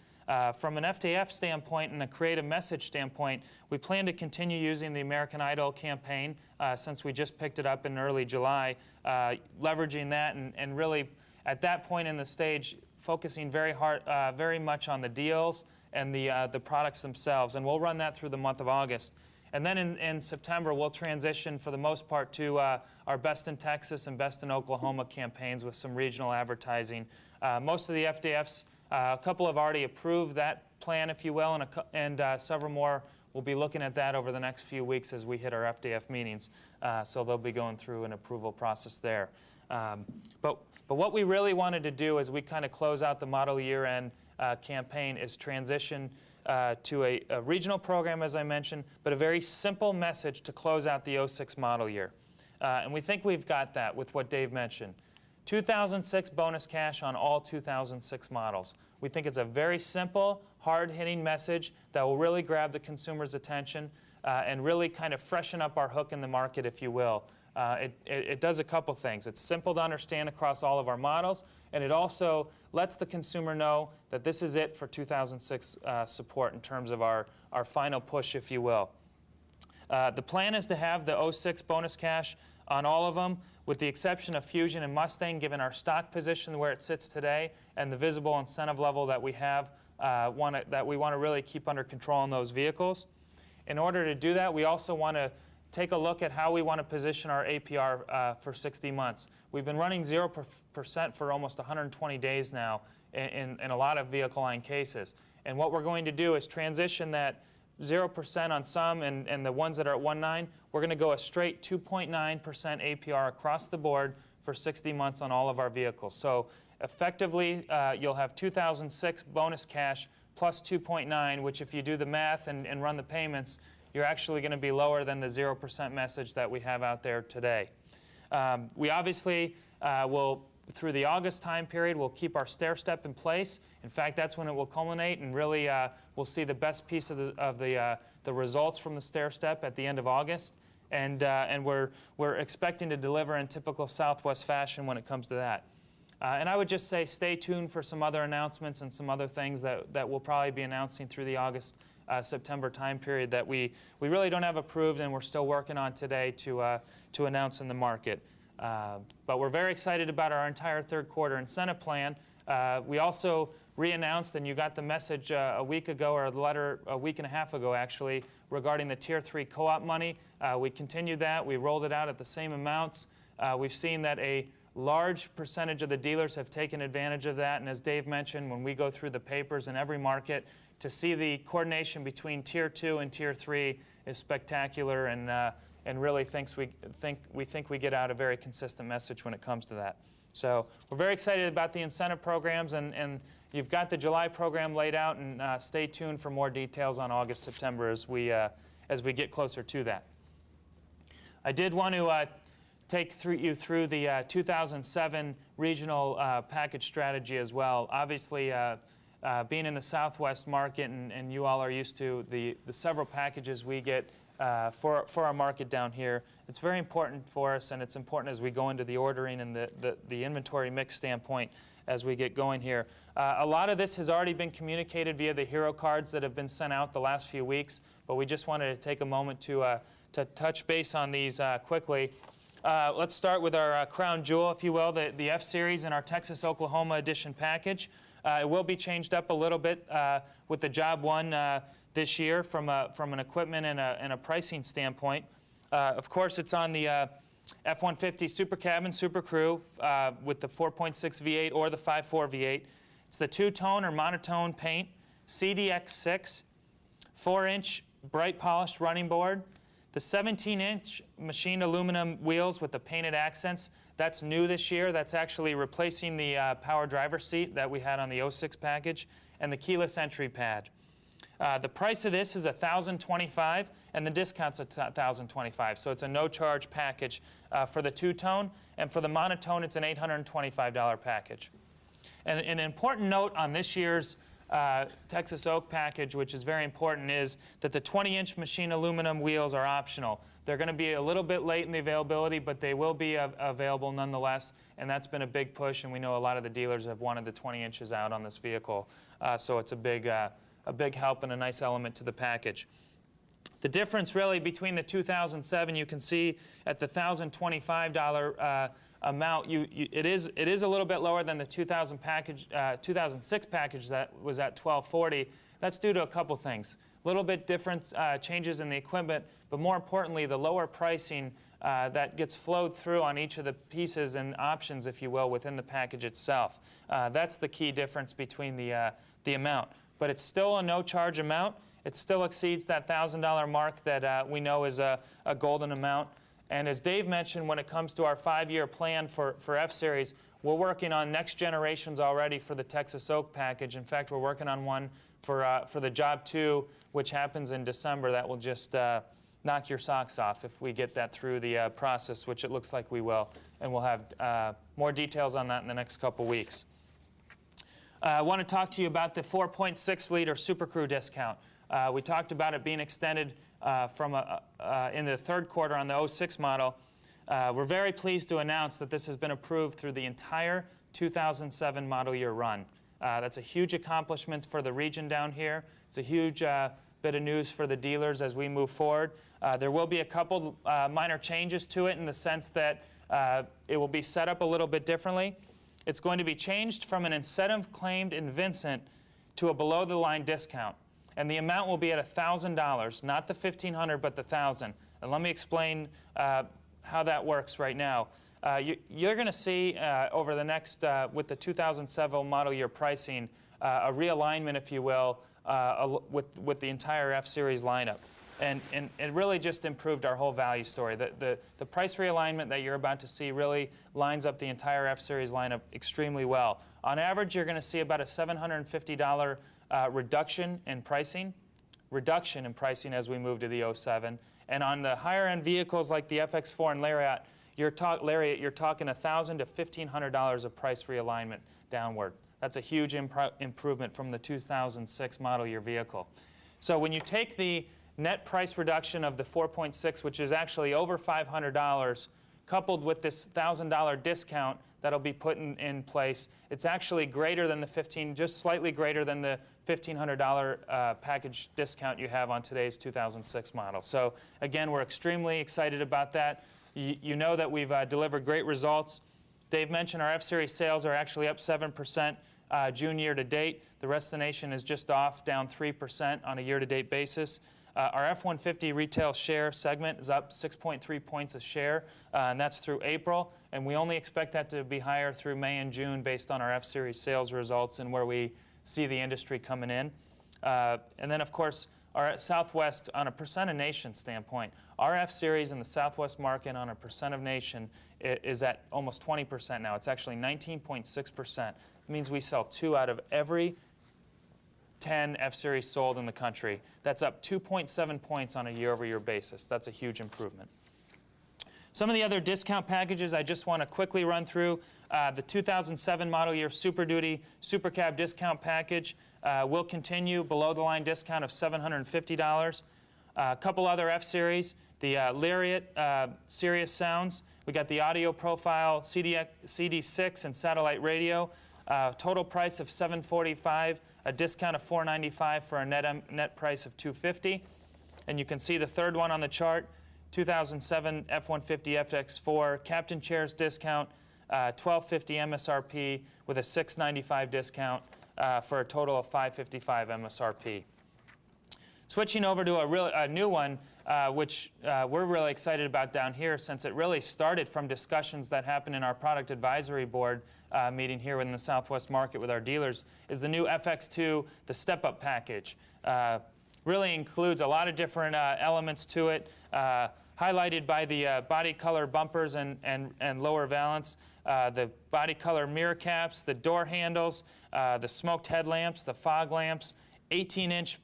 From an FTF standpoint and a creative message standpoint, we plan to continue using the American Idol campaign since we just picked it up in early July, leveraging that and really at that point in the stage focusing very much on the deals and the products themselves, and we'll run that through the month of August. And then in September, we'll transition for the most part to our Best in Texas and Best in Oklahoma campaigns with some regional advertising. Most of the FDFs, a couple have already approved that plan, if you will, and several more will be looking at that over the next few weeks as we hit our FDF meetings. So they'll be going through an approval process there. But what we really wanted to do as we kind of close out the model year end campaign is transition to a regional program, as I mentioned, but a very simple message to close out the 06 model year. And we think we've got that with what Dave mentioned. 2006 bonus cash on all 2006 models. We think it's a very simple, hard-hitting message that will really grab the consumer's attention and really kind of freshen up our hook in the market, if you will. It does a couple things. It's simple to understand across all of our models, and it also lets the consumer know that this is it for 2006 support in terms of our final push, if you will. The plan is to have the 06 bonus cash on all of them, with the exception of Fusion and Mustang, given our stock position where it sits today and the visible incentive level that we have, that we want to really keep under control on those vehicles. In order to do that, we also want to take a look at how we want to position our APR for 60 months. We've been running 0% for almost 120 days now in a lot of vehicle line cases. And what we're going to do is transition that 0% on some and the ones that are at 1.9, we're going to go a straight 2.9% APR across the board for 60 months on all of our vehicles. So effectively, you'll have 2006 bonus cash plus 2.9, which if you do the math and run the payments, you're actually going to be lower than the 0% message that we have out there today. We obviously will, through the August time period, we'll keep our stair step in place. In fact, that's when it will culminate, and really we'll see the best piece of the results from the stair step at the end of August. And we're expecting to deliver in typical Southwest fashion when it comes to that. And I would just say stay tuned for some other announcements and some other things that we'll probably be announcing through the August-September time period that we really don't have approved and we're still working on today to announce in the market. But we're very excited about our entire third quarter incentive plan. We also re-announced, and you got the message a week ago, or the letter a week and a half ago actually, regarding the Tier 3 co-op money. We continued that. We rolled it out at the same amounts. We've seen that a large percentage of the dealers have taken advantage of that, and as Dave mentioned, when we go through the papers in every market, to see the coordination between Tier 2 and Tier 3 is spectacular, and really we think we get out a very consistent message when it comes to that. So we're very excited about the incentive programs, and you've got the July program laid out, and stay tuned for more details on August, September as we get closer to that. I did want to take you through the 2007 regional package strategy as well. Obviously, being in the Southwest market, and you all are used to the several packages we get for our market down here, it's very important for us, and it's important as we go into the ordering and the inventory mix standpoint as we get going here. A lot of this has already been communicated via the hero cards that have been sent out the last few weeks, but we just wanted to take a moment to touch base on these quickly. Let's start with our crown jewel, if you will, the F-Series and our Texas-Oklahoma edition package. It will be changed up a little bit with the Job 1 this year from an equipment and a pricing standpoint. Of course, it's on the F-150 Super Cabin, Super Crew with the 4.6 V8 or the 5.4 V8. It's the two-tone or monotone paint, CDX6, 4-inch bright polished running board, the 17-inch machined aluminum wheels with the painted accents. That's new this year. That's actually replacing the power driver seat that we had on the 06 package, and the keyless entry pad. The price of this is $1,025, and the discount's $1,025. So it's a no-charge package for the two-tone, and for the monotone, it's an $825 package. And an important note on this year's Texas Oak package, which is very important, is that the 20-inch machine aluminum wheels are optional. They're going to be a little bit late in the availability, but they will be available nonetheless, and that's been a big push, and we know a lot of the dealers have wanted the 20 inches out on this vehicle, so it's a big help and a nice element to the package. The difference really between the 2007, you can see at the $1,025 amount, it is a little bit lower than the 2006 package that was at $1,240. That's due to a couple things. A little bit different changes in the equipment, but more importantly, the lower pricing that gets flowed through on each of the pieces and options, if you will, within the package itself. That's the key difference between the amount. But it's still a no-charge amount. It still exceeds that $1,000 mark that we know is a golden amount. And as Dave mentioned, when it comes to our 5-year plan for F-Series, we're working on next generations already for the Texas Oak package. In fact, we're working on one for the Job 2, which happens in December. That will just knock your socks off if we get that through the process, which it looks like we will. And we'll have more details on that in the next couple weeks. I want to talk to you about the 4.6-liter Super Crew discount. We talked about it being extended in the third quarter on the 06 model. We're very pleased to announce that this has been approved through the entire 2007 model year run. That's a huge accomplishment for the region down here. It's a huge bit of news for the dealers as we move forward. There will be a couple minor changes to it in the sense that it will be set up a little bit differently. It's going to be changed from an incentive claimed in Vincent to a below-the-line discount. And the amount will be at $1,000, not the $1,500, but the $1,000. And let me explain how that works right now. You're going to see over the next, with the 2007 model year pricing, a realignment, if you will, with the entire F-Series lineup. And it really just improved our whole value story. The price realignment that you're about to see really lines up the entire F-Series lineup extremely well. On average, you're going to see about a $750 reduction in pricing as we move to the 07. And on the higher-end vehicles like the FX4 and Lariat, you're talking $1,000 to $1,500 of price realignment downward. That's a huge improvement from the 2006 model year vehicle. So when you take the net price reduction of the 4.6, which is actually over $500, coupled with this $1,000 discount that'll be put in place, it's actually greater than the just slightly greater than the $1,500 package discount you have on today's 2006 model. So again, we're extremely excited about that. You know that we've delivered great results. Dave mentioned our F-Series sales are actually up 7% June year to date. The rest of the nation is just off, down 3% on a year-to-date basis. Our F-150 retail share segment is up 6.3 points a share, and that's through April. And we only expect that to be higher through May and June based on our F-Series sales results and where we see the industry coming in. And then, of course, our Southwest, on a percent of nation standpoint, our F-Series in the Southwest market on a percent of nation is at almost 20% now. It's actually 19.6%. It means we sell 2 out of every 10 F-Series sold in the country. That's up 2.7 points on a year-over-year basis. That's a huge improvement. Some of the other discount packages I just want to quickly run through. The 2007 model year Super Duty Super Cab discount package will continue, below-the-line discount of $750. A couple other F-Series, the Lariat Sirius Sounds. We got the audio profile CD6 and satellite radio. Total price of $745, a discount of $495 for a net price of $250. And you can see the third one on the chart, 2007 F-150 FX4 Captain Chairs discount, $1,250 MSRP with a $695 discount for a total of $555 MSRP. Switching over to a new one, which we're really excited about down here since it really started from discussions that happened in our product advisory board meeting here in the Southwest market with our dealers, is the new FX2, the step-up package. Really includes a lot of different elements to it, highlighted by the body color bumpers and lower valance, the body color mirror caps, the door handles, the smoked headlamps, the fog lamps, 18-inch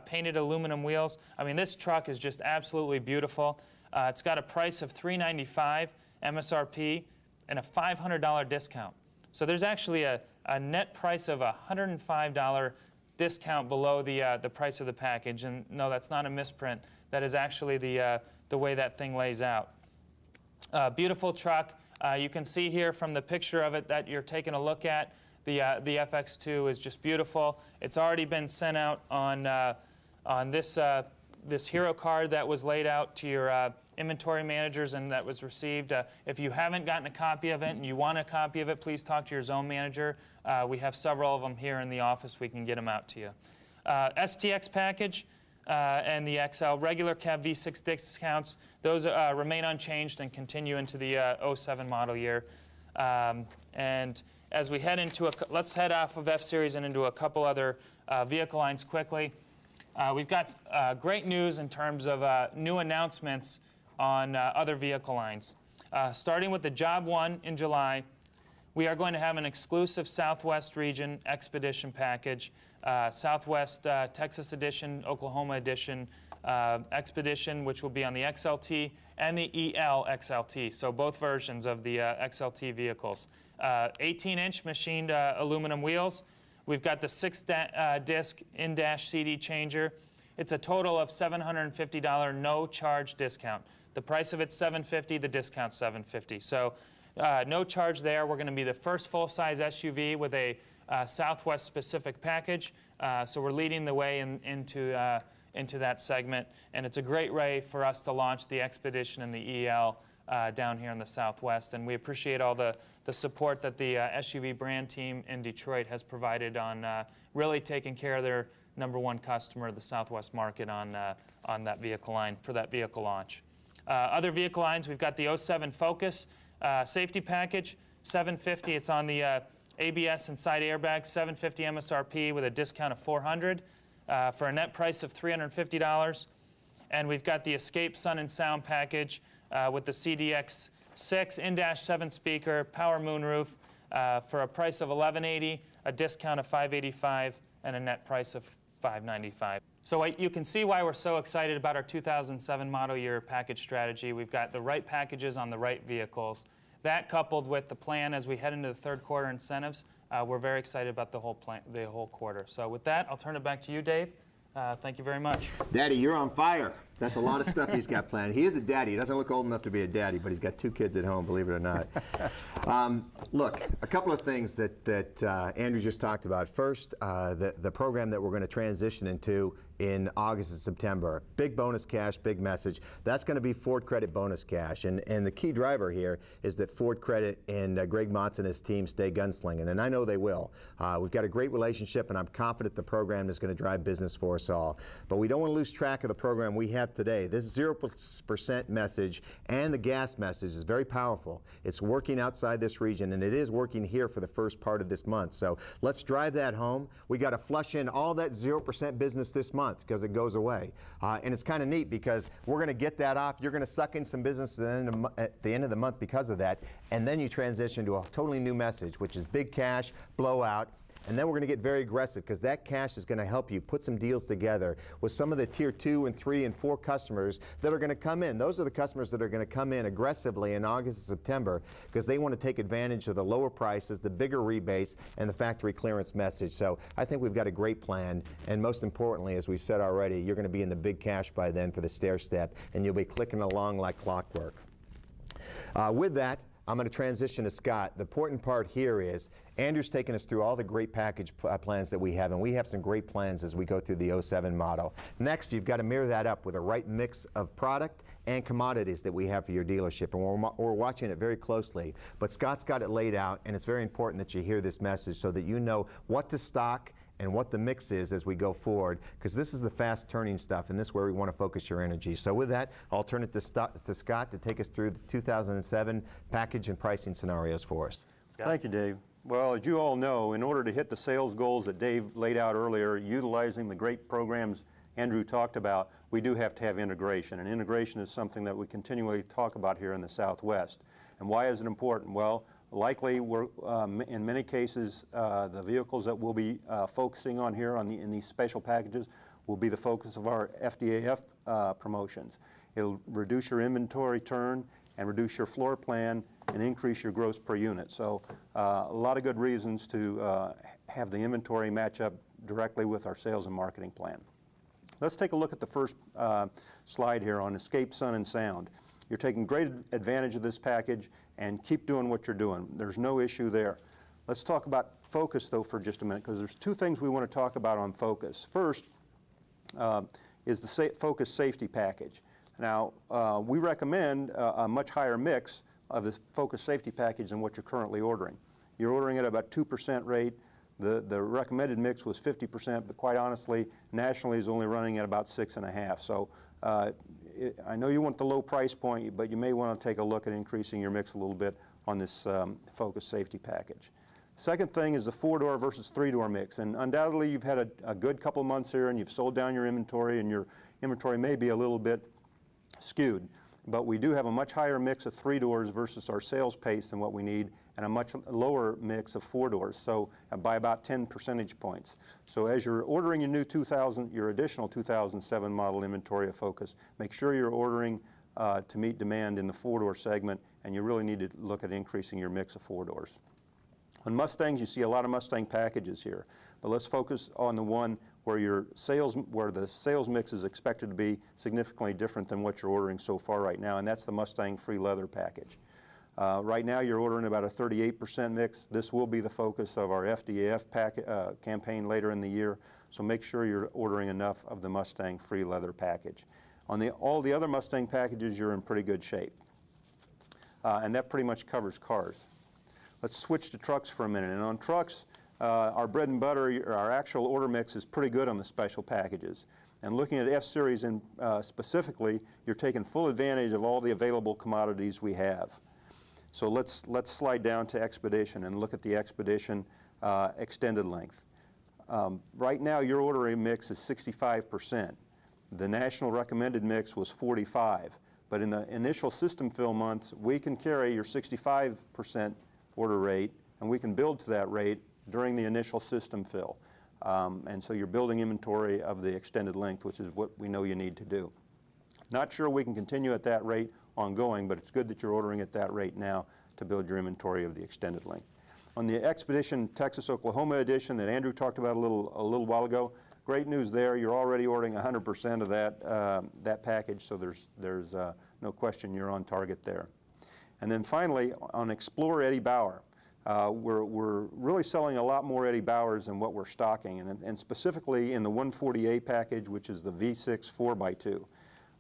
painted aluminum wheels. I mean, this truck is just absolutely beautiful. It's got a price of $395 MSRP and a $500 discount. So there's actually a net price of $105 discount below the price of the package. And no, that's not a misprint. That is actually the way that thing lays out. Beautiful truck. You can see here from the picture of it that you're taking a look at, the FX2 is just beautiful. It's already been sent out on this hero card that was laid out to your inventory managers and that was received. If you haven't gotten a copy of it and you want a copy of it, please talk to your zone manager. We have several of them here in the office. We can get them out to you. STX package and the XL regular cab V6 discounts, those remain unchanged and continue into the 07 model year. And as we head into let's head off of F-Series and into a couple other vehicle lines quickly. We've got great news in terms of new announcements on other vehicle lines. Starting with the Job 1 in July, we are going to have an exclusive Southwest region expedition package, Southwest Texas edition, Oklahoma edition expedition, which will be on the XLT and the EL XLT, so both versions of the XLT vehicles. 18-inch machined aluminum wheels. We've got the 6-disc in-dash CD changer. It's a total of $750 no-charge discount. The price of it's $750, the discount's $750. So no charge there. We're going to be the first full-size SUV with a Southwest-specific package. So we're leading the way into that segment. And it's a great way for us to launch the Expedition and the EL down here in the Southwest. And we appreciate all the support that the SUV brand team in Detroit has provided on really taking care of their #1 customer, the Southwest market, on that vehicle line for that vehicle launch. Other vehicle lines, we've got the 07 Focus safety package, $750. It's on the ABS and side airbags, $750 MSRP with a discount of $400 for a net price of $350. And we've got the Escape Sun and Sound package with the CDX6 in-dash 7-speaker power moonroof for a price of $1,180, a discount of $585, and a net price of $595. So you can see why we're so excited about our 2007 model year package strategy. We've got the right packages on the right vehicles. That coupled with the plan as we head into the third quarter incentives, we're very excited about the whole quarter. So with that, I'll turn it back to you, Dave. Thank you very much. Daddy, you're on fire. That's a lot of stuff he's got planned. He is a daddy. He doesn't look old enough to be a daddy, but he's got 2 kids at home, believe it or not. Look, a couple of things that Andrew just talked about. First, the program that we're going to transition into in August and September. Big bonus cash, big message. That's going to be Ford Credit bonus cash. And the key driver here is that Ford Credit and Greg Motz and his team stay gunslinging, and I know they will. We've got a great relationship, and I'm confident the program is going to drive business for us all. But we don't want to lose track of the program we have today. This 0% message and the gas message is very powerful. It's working outside this region, and it is working here for the first part of this month. So let's drive that home. We got to flush in all that 0% business this month because it goes away. And it's kind of neat because we're going to get that off. You're going to suck in some business at the end of the month because of that. And then you transition to a totally new message, which is big cash, blowout. And then we're going to get very aggressive because that cash is going to help you put some deals together with some of the tier 2 and 3 and 4 customers that are going to come in. Those are the customers that are going to come in aggressively in August and September because they want to take advantage of the lower prices, the bigger rebates, and the factory clearance message. So I think we've got a great plan. And most importantly, as we said already, you're going to be in the big cash by then for the stair step, and you'll be clicking along like clockwork. With that, I'm going to transition to Scott. The important part here is Andrew's taken us through all the great package plans that we have, and we have some great plans as we go through the 07 model. Next, you've got to mirror that up with a right mix of product and commodities that we have for your dealership, and we're watching it very closely. But Scott's got it laid out, and it's very important that you hear this message so that you know what to stock and what the mix is as we go forward, because this is the fast turning stuff, and this is where we want to focus your energy. So with that, I'll turn it to Scott to take us through the 2007 package and pricing scenarios for us. Scott? Thank you, Dave. Well, as you all know, in order to hit the sales goals that Dave laid out earlier, utilizing the great programs Andrew talked about, we do have to have integration, and integration is something that we continually talk about here in the Southwest. And why is it important? Well, likely, we're, in many cases, the vehicles that we'll be focusing on here in these special packages will be the focus of our FDAF promotions. It'll reduce your inventory turn and reduce your floor plan and increase your gross per unit. So a lot of good reasons to have the inventory match up directly with our sales and marketing plan. Let's take a look at the first slide here on Escape Sun and Sound. You're taking great advantage of this package, and keep doing what you're doing. There's no issue there. Let's talk about Focus, though, for just a minute, because there's two things we want to talk about on Focus. First is the Focus Safety Package. Now, we recommend a much higher mix of the Focus Safety Package than what you're currently ordering. You're ordering at about 2% rate. The recommended mix was 50%, but quite honestly, nationally is only running at about 6.5%. So I know you want the low price point, but you may want to take a look at increasing your mix a little bit on this Focus Safety Package. Second thing is the 4-door versus 3-door mix, and undoubtedly you've had a good couple of months here and you've sold down your inventory, and your inventory may be a little bit skewed. But we do have a much higher mix of 3 doors versus our sales pace than what we need, and a much lower mix of 4 doors, so by about 10 percentage points. So as you're ordering your additional 2007 model inventory of Focus, make sure you're ordering to meet demand in the 4-door segment, and you really need to look at increasing your mix of 4 doors. On Mustangs, you see a lot of Mustang packages here, but let's focus on the one where the sales mix is expected to be significantly different than what you're ordering so far right now, and that's the Mustang Free Leather package. Right now you're ordering about a 38% mix. This will be the focus of our FDAF campaign later in the year, so make sure you're ordering enough of the Mustang Free Leather package. On all the other Mustang packages, you're in pretty good shape. And that pretty much covers cars. Let's switch to trucks for a minute. And on trucks, our bread and butter, our actual order mix is pretty good on the special packages. And looking at F-Series specifically, you're taking full advantage of all the available commodities we have. So let's slide down to Expedition and look at the Expedition extended length. Right now, your ordering mix is 65%. The national recommended mix was 45%. But in the initial system fill months, we can carry your 65% order rate, and we can build to that rate during the initial system fill. And so you're building inventory of the extended length, which is what we know you need to do. Not sure we can continue at that rate ongoing, but it's good that you're ordering at that rate now to build your inventory of the extended length. On the Expedition Texas-Oklahoma edition that Andrew talked about a little while ago, great news there. You're already ordering 100% of that package, so there's no question you're on target there. And then finally, on Explorer Eddie Bauer, we're really selling a lot more Eddie Bauers than what we're stocking, and specifically in the 140A package, which is the V6 4x2,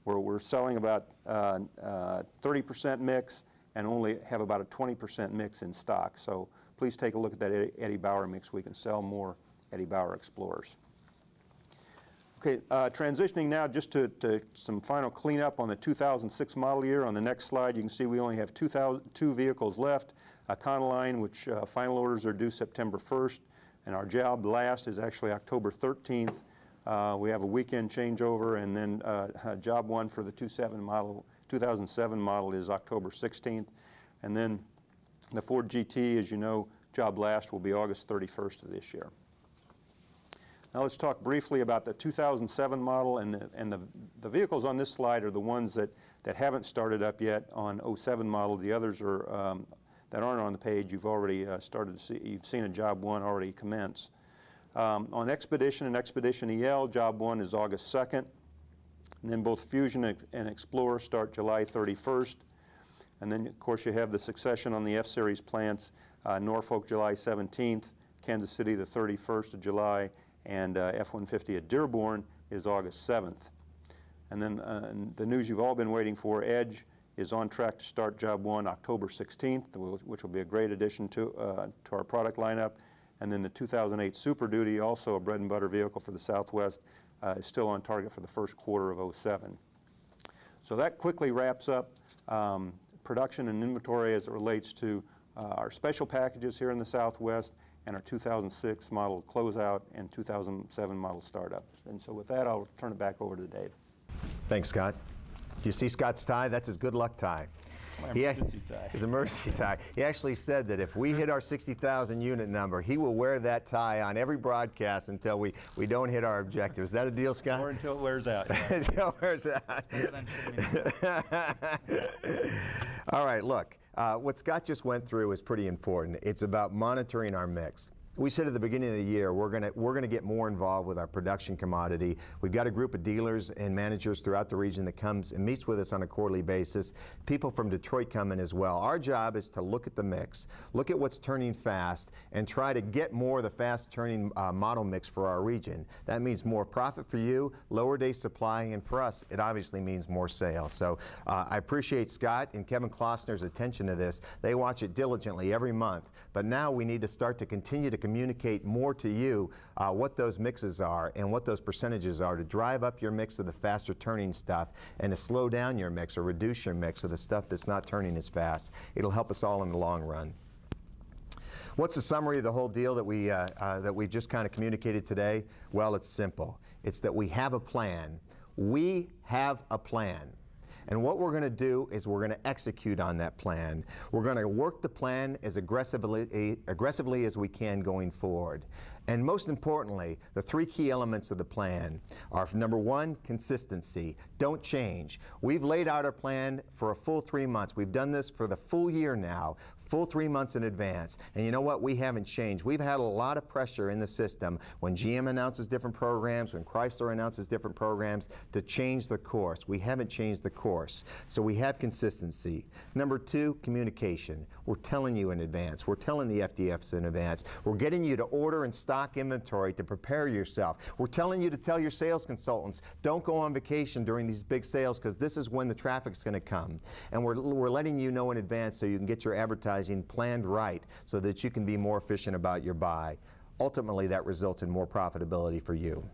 where we're selling about 30% mix and only have about a 20% mix in stock. So please take a look at that Eddie Bauer mix. We can sell more Eddie Bauer Explorers. Okay, transitioning now just to some final cleanup on the 2006 model year. On the next slide, you can see we only have two vehicles left. Econoline, which final orders are due September 1st, and our job last is actually October 13th. We have a weekend changeover, and then job one for the 2007 model is October 16th. And then the Ford GT, as you know, job last will be August 31st of this year. Now let's talk briefly about the 2007 model, and the vehicles on this slide are the ones that haven't started up yet on 07 model. The others are that aren't on the page. You've already started to see. You've seen a job one already commence. On Expedition and Expedition EL, job one is August 2nd, and then both Fusion and Explorer start July 31st. And then of course you have the succession on the F-Series plants. Norfolk July 17th, Kansas City the 31st of July, and F-150 at Dearborn is August 7th. And then the news you've all been waiting for, Edge is on track to start job one October 16th, which will be a great addition to our product lineup. And then the 2008 Super Duty, also a bread and butter vehicle for the Southwest, is still on target for the first quarter of 07. So that quickly wraps up production and inventory as it relates to our special packages here in the Southwest, and our 2006 model closeout and 2007 model startups. And so with that, I'll turn it back over to Dave. Thanks, Scott. Do you see Scott's tie? That's his good luck tie. My emergency tie. His emergency tie. He actually said that if we hit our 60,000 unit number, he will wear that tie on every broadcast until we don't hit our objective. Is that a deal, Scott? Or until it wears out. Yeah. Until it wears out. All right, look. What Scott just went through is pretty important. It's about monitoring our mix. We said at the beginning of the year, we're gonna get more involved with our production commodity. We've got a group of dealers and managers throughout the region that comes and meets with us on a quarterly basis. People from Detroit come in as well. Our job is to look at the mix, look at what's turning fast, and try to get more of the fast-turning model mix for our region. That means more profit for you, lower day supply, and for us, it obviously means more sales. So I appreciate Scott and Kevin Klossner's attention to this. They watch it diligently every month, but now we need to start to continue to communicate more to you what those mixes are and what those percentages are to drive up your mix of the faster turning stuff and to slow down your mix or reduce your mix of the stuff that's not turning as fast. It'll help us all in the long run. What's the summary of the whole deal that we just kind of communicated today? Well, it's simple. It's that we have a plan. We have a plan. And what we're going to do is we're going to execute on that plan. We're going to work the plan as aggressively as we can going forward. And most importantly, the three key elements of the plan are, number one, consistency. Don't change. We've laid out our plan for a full 3 months. We've done this for the full year now, full 3 months in advance. And you know what? We haven't changed. We've had a lot of pressure in the system when GM announces different programs, when Chrysler announces different programs, to change the course. We haven't changed the course. So we have consistency. Number two, communication. We're telling you in advance. We're telling the FDFs in advance. We're getting you to order and stock inventory to prepare yourself. We're telling you to tell your sales consultants, don't go on vacation during these big sales because this is when the traffic's going to come. And we're letting you know in advance so you can get your advertising planned right so that you can be more efficient about your buy. Ultimately, that results in more profitability for you.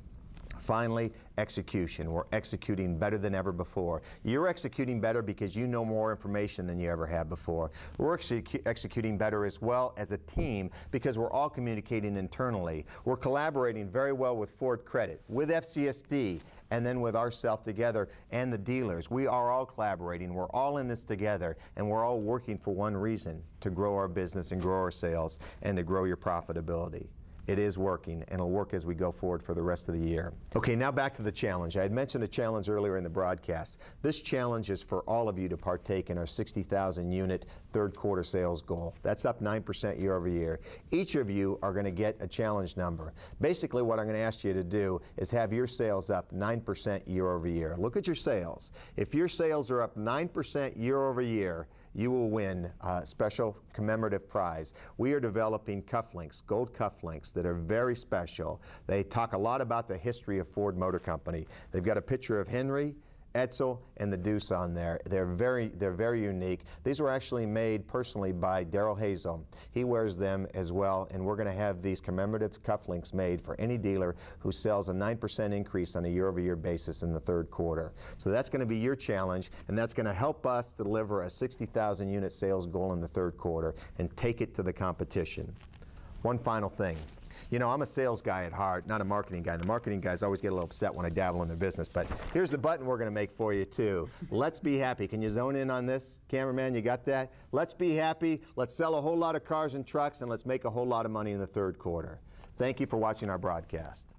Finally, execution. We're executing better than ever before. You're executing better because you know more information than you ever have before. We're executing better as well as a team because we're all communicating internally. We're collaborating very well with Ford Credit, with FCSD, and then with ourselves together and the dealers. We are all collaborating. We're all in this together, and we're all working for one reason, to grow our business and grow our sales and to grow your profitability. It is working, and it'll work as we go forward for the rest of the year. Okay, now back to the challenge. I had mentioned a challenge earlier in the broadcast. This challenge is for all of you to partake in our 60,000 unit third quarter sales goal. That's up 9% year over year. Each of you are going to get a challenge number. Basically, what I'm going to ask you to do is have your sales up 9% year over year. Look at your sales. If your sales are up 9% year over year, you will win a special commemorative prize. We are developing cufflinks, gold cufflinks that are very special. They talk a lot about the history of Ford Motor Company. They've got a picture of Henry, Edsel, and the Deuce on there. They're very unique. These were actually made personally by Daryl Hazel. He wears them as well, and we're going to have these commemorative cufflinks made for any dealer who sells a 9% increase on a year-over-year basis in the third quarter. So that's going to be your challenge, and that's going to help us deliver a 60,000 unit sales goal in the third quarter and take it to the competition. One final thing. You know, I'm a sales guy at heart, not a marketing guy. The marketing guys always get a little upset when I dabble in their business, but here's the button we're going to make for you too. Let's be happy. Can you zone in on this? Cameraman, you got that? Let's be happy. Let's sell a whole lot of cars and trucks, and let's make a whole lot of money in the third quarter. Thank you for watching our broadcast.